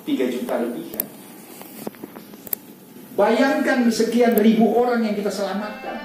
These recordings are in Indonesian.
3 juta lebih kan. Bayangkan sekian ribu orang yang kita selamatkan.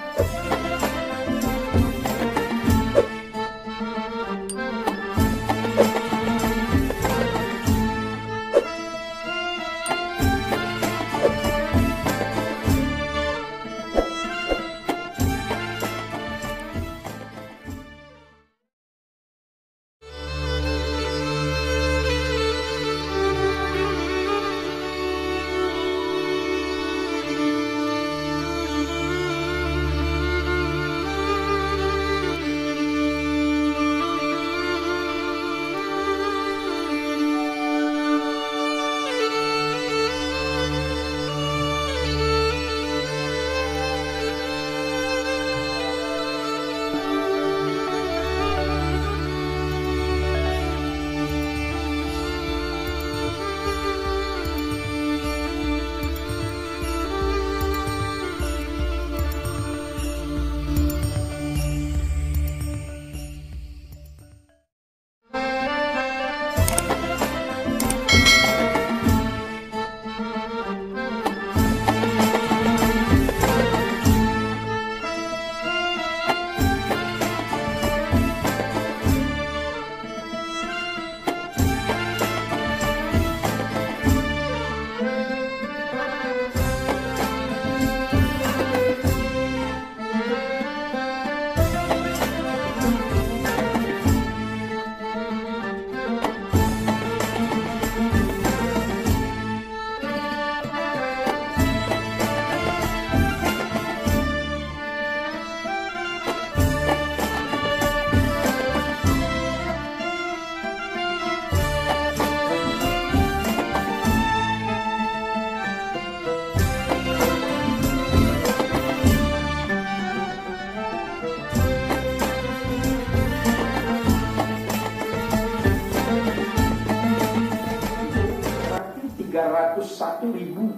Ribu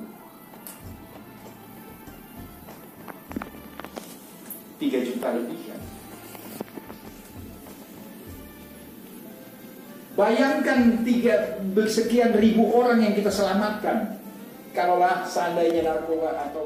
3 juta lebih kan. Bayangkan sekian ribu orang yang kita selamatkan. Kalaulah seandainya narkoba atau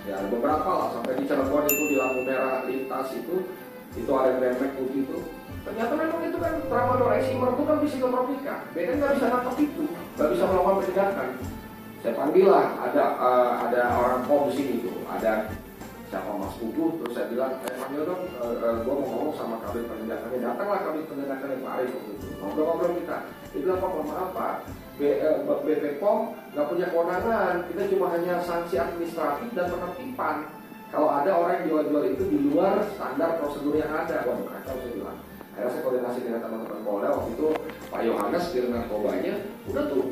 ya beberapa lah, sampai di Cirebon itu di lampu merah lintas itu ada gremlek putih itu. Ternyata memang itu kan tramadol eksimer itu kan psikotropika. BNN nggak bisa nangkap itu, nggak bisa melakukan penindakan. Saya panggil lah, ada orang POM di sini tuh, ada siapa Mas Kudu, terus saya bilang, saya panggil dong, gue mau ngomong sama kabin penindakannya. Datanglah kabin penindakannya Pak Arif itu, ngobrol-ngobrol kita. Dia bilang, Pak, maaf Pak, BPOM nggak punya kewenangan, kita cuma hanya sanksi administratif dan penertiban. Kalau ada orang yang jual-jual itu di luar standar prosedur yang ada, waduh kacau saya bilang. Akhirnya saya koordinasi dengan teman-teman Polda, waktu itu Pak Yohanes di narkobanya, udah tuh,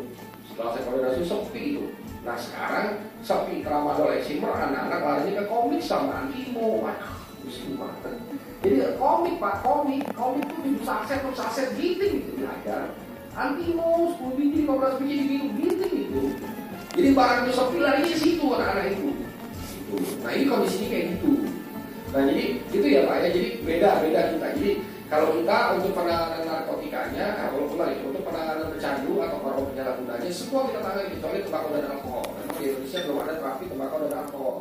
setelah saya koordinasi sepi itu. Nah sekarang sepi tramadol eksimer, anak-anak larinya ke komik sama antimo. Waduh, pusing banget. Jadi komik pak, komik tuh saset giting gitu belajar. Antimo 10 biji, 15 biji diminum giting gitu. Jadi barang itu sepi larinya ke situ anak-anak itu. Gitu. Nah ini kondisinya kayak gitu. Nah jadi itu ya pak ya, jadi beda kita. Jadi kalau kita untuk penanganan narkotikanya, untuk penanganan pecandu atau para penyalahgunanya, semua kita tangani kecuali tembakau dan alkohol. Memang di Indonesia belum ada terapi tembakau dan alkohol.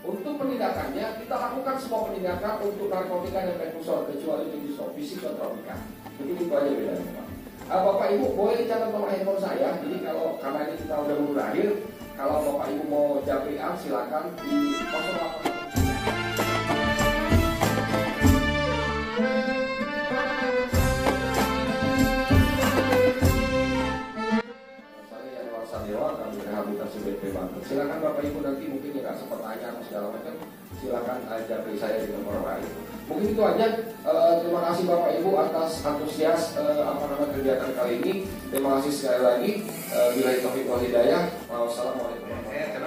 Untuk penindakannya, kita lakukan semua penindakan untuk narkotika dan prekursor kecuali medis fisik dan tropika. Mungkin itu aja bedanya pak. Bapak Ibu boleh dicatat nomor handphone saya. Jadi kalau karena ini kita udah mau berakhir, kalau Bapak Ibu mau japrian silakan di 08. Dewa, kami rehabilitasi BP Banten. Silakan Bapak Ibu nanti mungkin nggak sempat tanya atau segala macam, silakan japri saya di nomor lain. Mungkin itu aja. Terima kasih Bapak Ibu atas antusias kegiatan kali ini. Terima kasih sekali lagi. Bila taufiq wal hidayah. Wassalamualaikum.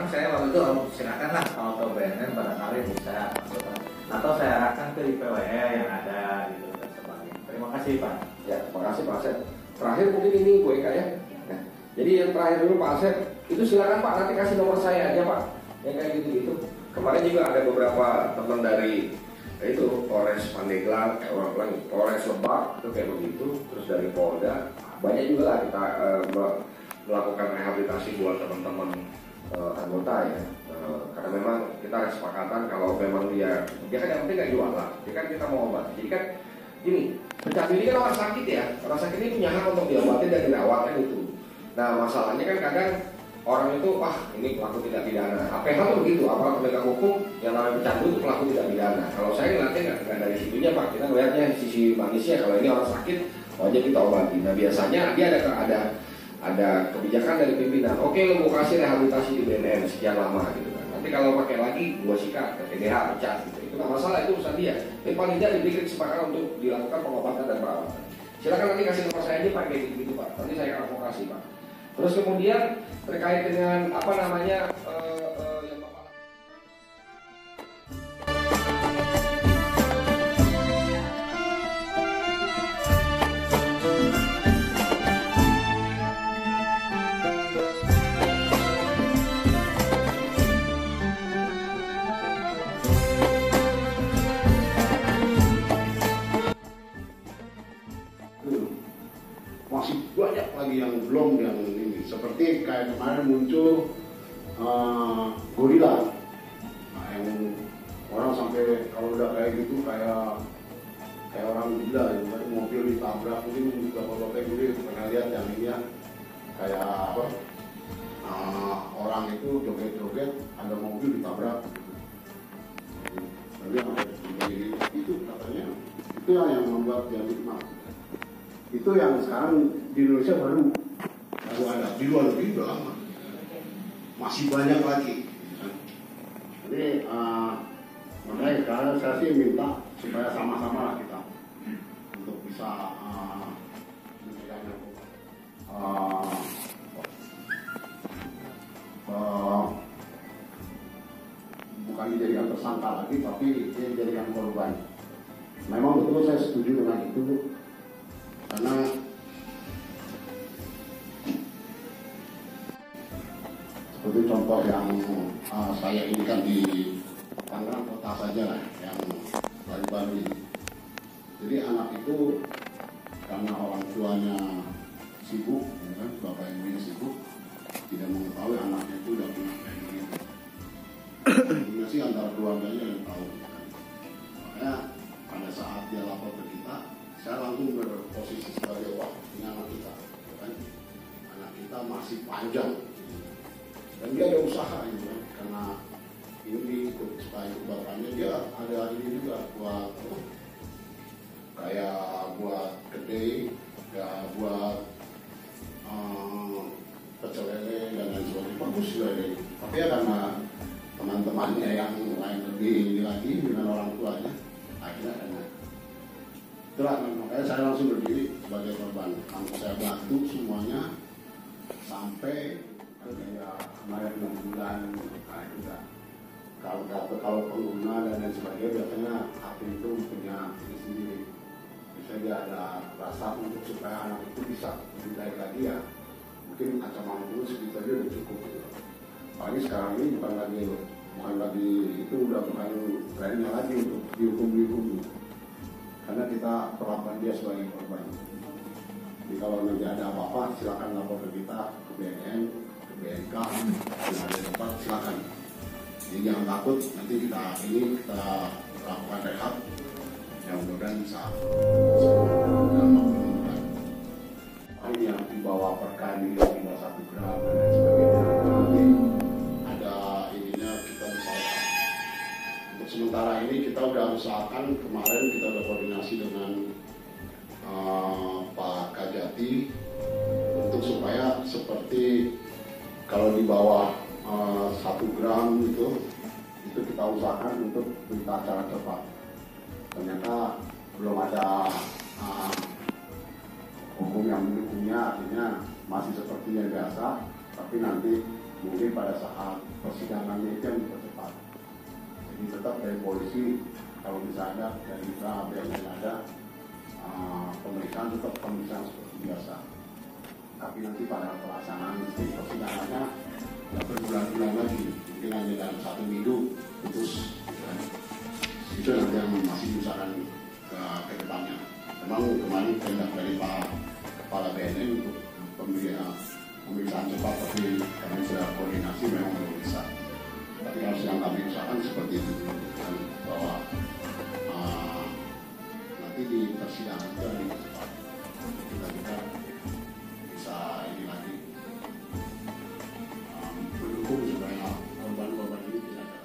Saya waktu itu silakan lah kalau ke BNN barangkali bisa masukkan. Atau saya arahkan ke IPWE yang ada gitu dan sebagainya. Terima kasih Pak. Ya, terima kasih Pak Asep. Terakhir mungkin ini Bu Eka ya. Nah, jadi yang terakhir dulu Pak Asep, itu silakan Pak nanti kasih nomor saya aja Pak. Yang kayak gitu-gitu. Kemarin juga ada beberapa teman dari itu Polres Pandeglang, Polres Lebak itu kayak begitu, terus dari Polda banyak juga lah kita melakukan rehabilitasi buat teman-teman anggota ya. Karena memang kita ada kesepakatan kalau memang dia kan yang penting nggak jual lah, dia kan kita mau obat. Jadi kan gini, pecandu ini kan orang sakit ya, orang sakit ini punya hak untuk diobatin dan dirawat kan itu. Nah masalahnya kan kadang orang itu, ini pelaku tidak pidana. APH itu begitu, aparat penegak hukum yang namanya pecandu itu pelaku tidak pidana. Kalau saya ngeliatnya nggak dari situnya Pak, kita ngeliatnya sisi manisnya. Kalau ini orang sakit, wajib kita obati. Nah biasanya dia ada kebijakan dari pimpinan. Oke, lo mau kasih rehabilitasi di BNN sekian lama gitu kan. Nanti kalau pakai lagi, gua sikat, PDH, pecat gitu. Itu nggak masalah, itu urusan dia. Tapi paling tidak diberikan kesepakatan untuk dilakukan pengobatan dan perawatan. Silakan nanti kasih nomor saya aja Pak, kayak gitu Pak. Nanti saya akan advokasi Pak. Terus kemudian terkait dengan yang Bapak masih banyak lagi yang belum yang ini, seperti kayak kemarin muncul gorila, nah, yang orang sampai kalau udah kayak gitu kayak orang gila ya, mobil ditabrak. Mungkin juga kalau kayak gitu pernah lihat yang ini ya, kayak apa, orang itu joget-joget ada mobil ditabrak tapi itu katanya itu yang membuat dia nikmat. Itu yang sekarang di Indonesia baru ada, di luar negeri udah lama, masih banyak lagi. Jadi makanya sekarang saya sih minta supaya sama-sama lah kita untuk bisa bukan dijadikan tersangka lagi, tapi dijadikan korban. Memang betul saya setuju dengan itu. Karena seperti contoh yang saya ini kan di Tangerang kota saja lah, yang baru-baru ini. Jadi anak itu karena orang tuanya sibuk, ya kan, bapak ibunya sibuk, tidak mengetahui anaknya itu udah punya kayak begitu. Sebenarnya sih antara keluarganya yang tahu. Ya kan. Makanya pada saat dia lapor ke kita, saya langsung berposisi sebagai ini anak kita, kan? Anak kita masih panjang, dan dia ada usaha gitu kan, karena ini supaya bapaknya dia ada ini juga buat kayak buat kedai, ya buat pecel lele dan lain sebagainya, bagus juga ini. Tapi ya karena teman-temannya yang lain lebih ini lagi dengan orang tuanya, akhirnya karena itulah, makanya saya langsung berdiri sebagai korban. Saya bantu semuanya sampai kayak anak 6 bulan, nah itu kan. Kalau pengguna dan lain sebagainya biasanya hakim itu punya ini sendiri. Misalnya dia ada rasa untuk supaya anak itu bisa lebih baik lagi ya, mungkin ancaman itu segitu aja udah cukup. Gitu. Apalagi sekarang ini bukan lagi itu udah bukan trennya lagi untuk dihukum, karena kita perlakuan dia sebagai korban. Jadi kalau nanti ada apa-apa silakan lapor ke kita, ke BNN, ke BNK, dan ada tempat silakan. Jadi jangan takut, nanti kita lakukan rehab yang mudah-mudahan bisa dalam waktu bulan. Ini yang dibawa perkali yang tinggal 1 gram dan lain sebagainya. Nanti ada ininya kita usahakan. Untuk sementara ini kita udah usahakan, kemarin kita udah koordinasi dengan Pak Kajati untuk supaya seperti kalau di bawah 1 gram itu kita usahakan untuk berita acara cepat. Ternyata belum ada hukum yang mendukungnya, artinya masih seperti yang biasa, tapi nanti mungkin pada saat persidangannya itu yang dipercepat. Jadi tetap dari polisi, kalau misalnya dari BNN ada pemeriksaan, tetap pemeriksaan seperti biasa. Tapi nanti pada pelaksanaan persidangannya ya berbulan-bulan lagi, mungkin hanya dalam 1 minggu putus. Itu nanti yang masih diusahakan ke depannya. Memang kemarin tindak dari Pak Kepala BNN untuk pemeriksaan cepat, tapi kami sudah koordinasi memang belum bisa. Tapi kalau yang kami usahakan seperti itu, bahwa nanti di persidangan itu lebih cepat. Kita bisa ini lagi mendukung supaya korban-korban ini tidak ada.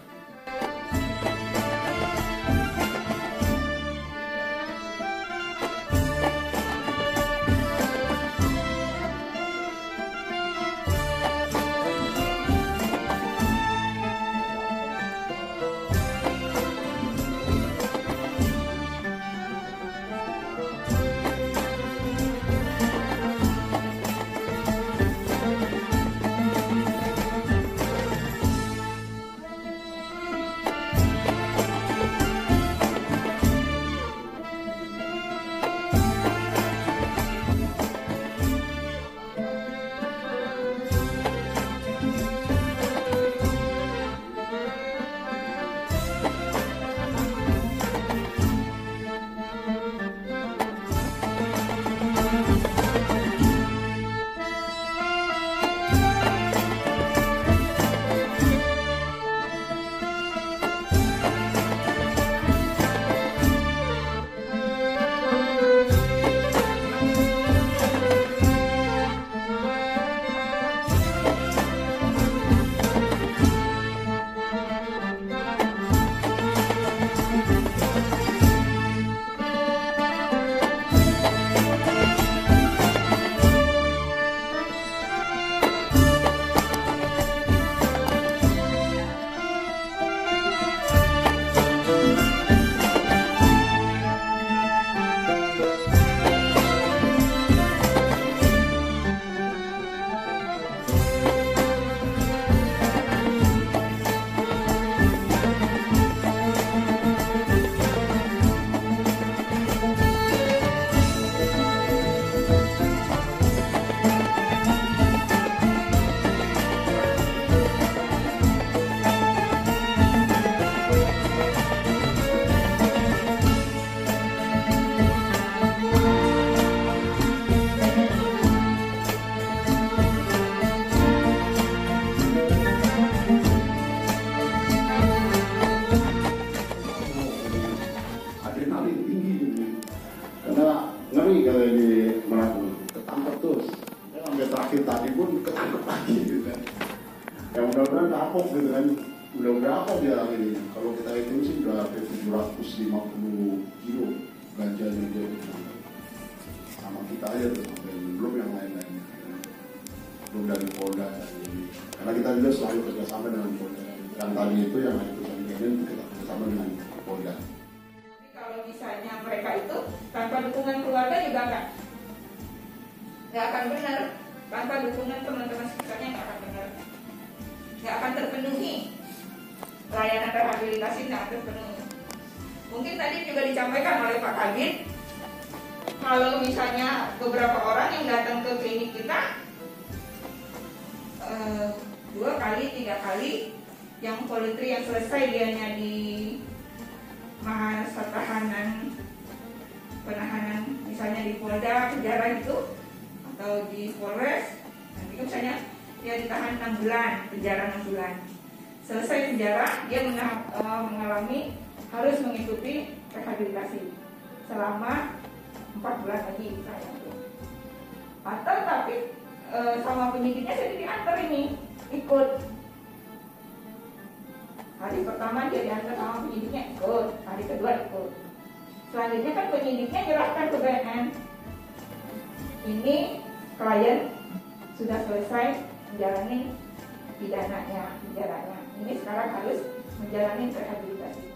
yang mudah-mudahan kapok gitu kan. Udah berapa dia ini? Kalau kita hitung sih udah hampir 750 kilo ganjanya dia sama kita aja tuh, belum yang lain-lainnya. Belum dari Polda ini. Karena kita juga selalu kerjasama dengan Polda. Yang tadi itu yang itu kita kerjasama dengan Polda. Kalau misalnya mereka itu tanpa dukungan keluarga juga nggak akan benar. Tanpa dukungan teman-teman sekitarnya nggak akan terpenuhi. Layanan rehabilitasi nggak akan terpenuhi. Mungkin tadi juga disampaikan oleh Pak Kabit, kalau misalnya beberapa orang yang datang ke klinik kita 2 kali, 3 kali, yang voluntary yang selesai dianya di masa tahanan penahanan, misalnya di Polda, penjara itu, atau di Polres, nanti misalnya dia ditahan 6 bulan, penjara 6 bulan. Selesai penjara, dia mengalami harus mengikuti rehabilitasi selama 4 bulan lagi misalnya. Atau tapi sama penyidiknya jadi diantar ini ikut. Hari pertama dia diantar sama penyidiknya ikut, hari kedua ikut. Selanjutnya kan penyidiknya nyerahkan ke BNN. Ini klien sudah selesai menjalani pidananya, penjaranya. Ini sekarang harus menjalani rehabilitasinya.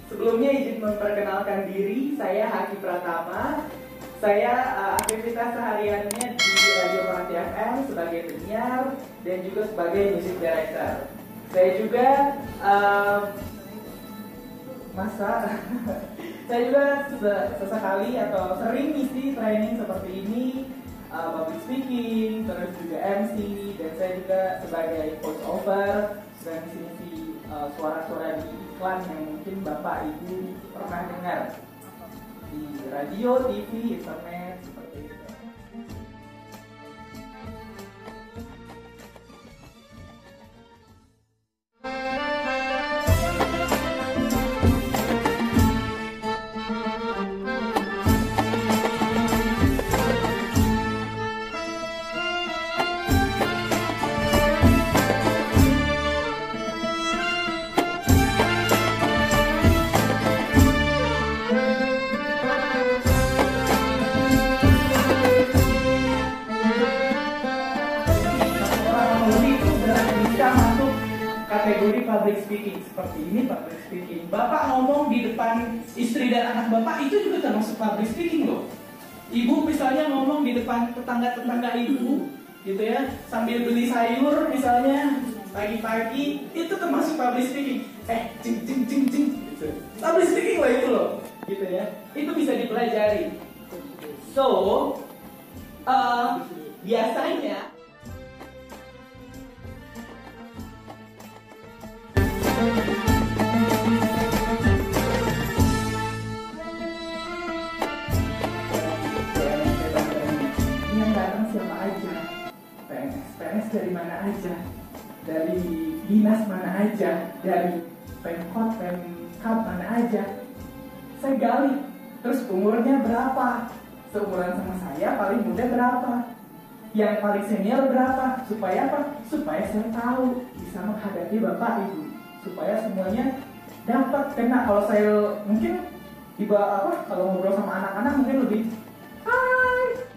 Sebelumnya izin memperkenalkan diri, saya Haki Pratama. Saya aktivitas sehariannya di Radio Melati FM sebagai penyiar dan juga sebagai music director. Saya juga saya juga sesekali atau sering ngisi training seperti ini, public speaking, terus juga MC, dan saya juga sebagai voice over dan ngisi suara-suara di iklan yang mungkin Bapak Ibu pernah dengar di radio, TV, internet, seperti itu. Kategori public speaking seperti ini, public speaking. Bapak ngomong di depan istri dan anak Bapak itu juga termasuk public speaking loh. Ibu misalnya ngomong di depan tetangga-tetangga ibu, gitu ya, sambil beli sayur misalnya pagi-pagi, itu termasuk public speaking. Cing cing cing cing, gitu. Public speaking loh itu loh, gitu ya. Itu bisa dipelajari. So, biasanya yang datang siapa aja, PNS dari mana aja, dari dinas mana aja, dari Pemkot, Pemkab mana aja. Saya gali, terus umurnya berapa, seumuran sama saya, paling muda berapa, yang paling senior berapa, supaya apa? Supaya saya tahu bisa menghadapi Bapak Ibu, supaya semuanya dapat. Karena kalau saya mungkin kalau ngobrol sama anak-anak mungkin lebih hai.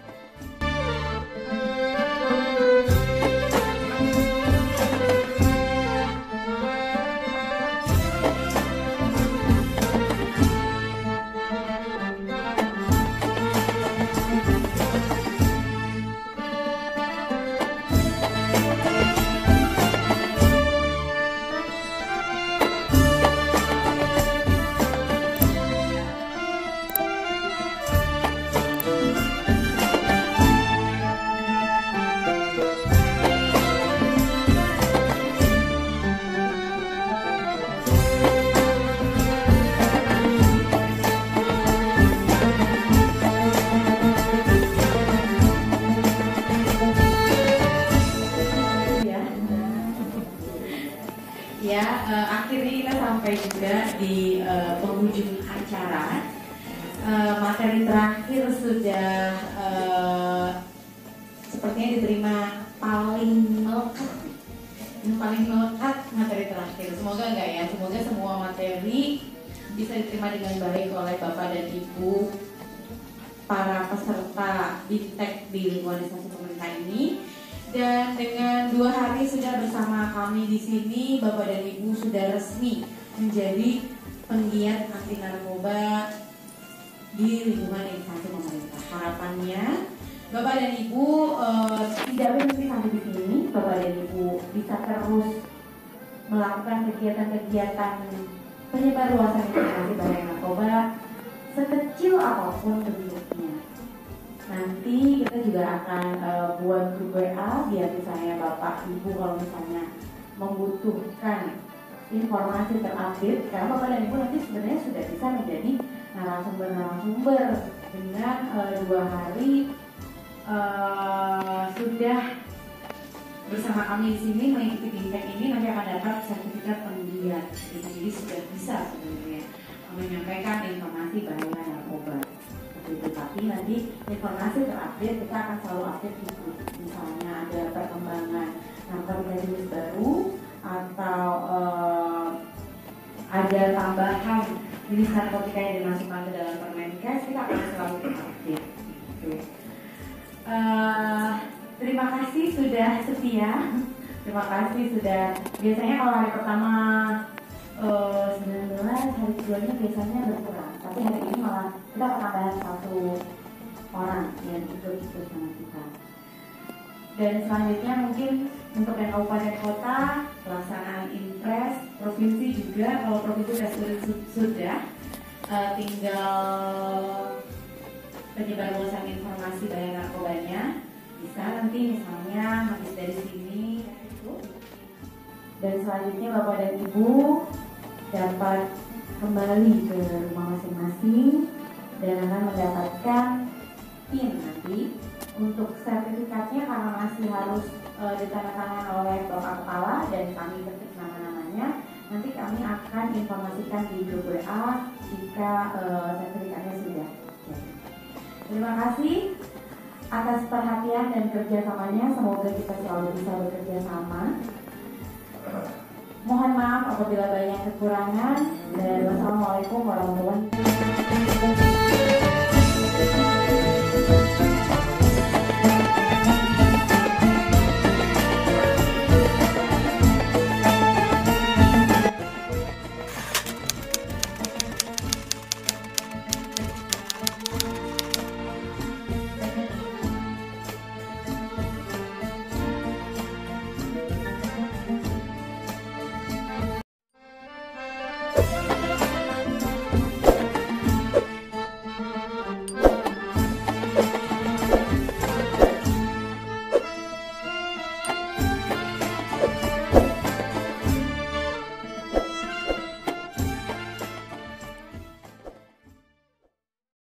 Akhirnya kita sampai juga di penghujung acara. Materi terakhir sudah sepertinya diterima paling melekat, yang paling melekat materi terakhir. Semoga enggak ya, semoga semua materi bisa diterima dengan baik oleh Bapak dan Ibu para peserta Bintek di lingkungan instansi pemerintah ini. Dan dengan 2 hari sudah bersama kami di sini, Bapak dan Ibu sudah resmi menjadi penggiat anti narkoba di lingkungan instansi pemerintah. Harapannya Bapak dan Ibu tidak berhenti sampai di sini. Bapak dan Ibu bisa terus melakukan kegiatan-kegiatan penyebarluasan informasi bahaya narkoba sekecil apapun bentuknya. Nanti kita juga akan buat grup WA biar misalnya Bapak Ibu kalau misalnya membutuhkan informasi terupdate, karena Bapak dan Ibu nanti sebenarnya sudah bisa menjadi narasumber dengan 2 hari sudah bersama kami di sini mengikuti Bintek ini, nanti akan dapat sertifikat penggiat. Jadi sudah bisa sebenarnya menyampaikan informasi bahaya narkoba. Tapi nanti informasi terupdate kita akan selalu update itu. Misalnya ada perkembangan narkotika jenis baru atau ada tambahan jenis narkotika yang dimasukkan ke dalam Permenkes, kita akan selalu update. Terima kasih sudah setia. Terima kasih sudah. Biasanya kalau hari pertama 19, hari keduanya biasanya berkurang. Tapi hari ini malah kita penambahan 1 orang yang ikut sama kita. Dan selanjutnya mungkin untuk yang kabupaten kota, pelaksanaan impres, provinsi juga. Kalau provinsi sudah tinggal penyebarluasan informasi bahaya narkobanya. Bisa nanti misalnya habis dari sini itu. Dan selanjutnya Bapak dan Ibu dapat kembali ke rumah masing-masing dan akan mendapatkan PIN nanti. Untuk sertifikatnya karena masih harus ditandatangani oleh Bapak Kepala dan kami ketik nama-namanya, nanti kami akan informasikan di grup WA jika sertifikatnya sudah. Terima kasih atas perhatian dan kerjasamanya. Semoga kita selalu bisa bekerja sama. Mohon maaf apabila banyak kekurangan, dan wassalamualaikum warahmatullahi wabarakatuh.